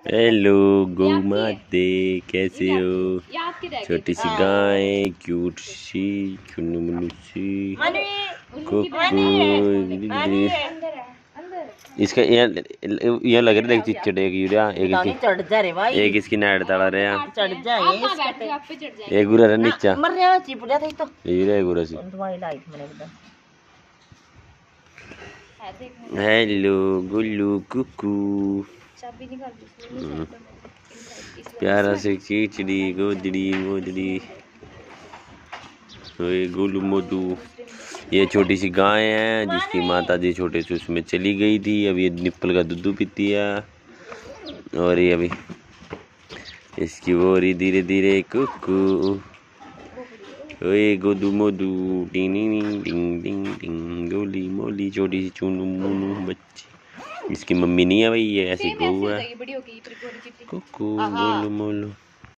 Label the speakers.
Speaker 1: Hello गौ माते, कैसे हो? छोटी सी गाय, क्यूट सी, चुन्नू मुन्नू सी, इसका ये लग रहा है चिचड़ एक यूरिया एक इसकी नाड़ तड़ा रहे हैं एक गुरा नीचा यूरिया गुरा सी। हेलो गुल्लू कुकू, प्यारा से खिचड़ी गोदड़ी मोदड़ी गोलू मोदू। ये छोटी सी गाय है जिसकी माता जी छोटे से उसमें चली गई थी। अब ये निप्पल का दूध पीती है और ये अभी इसकी वो रही धीरे धीरे कुकू। ओए गोदू मोदू टिंग टिंग टिंग टिंग टिंग, गोली मोली छोटी सी चुनू मुनू बच्ची। इसकी मम्मी नहीं है भाई, ये ऐसी गौ है। कुकू गोलू मोलू।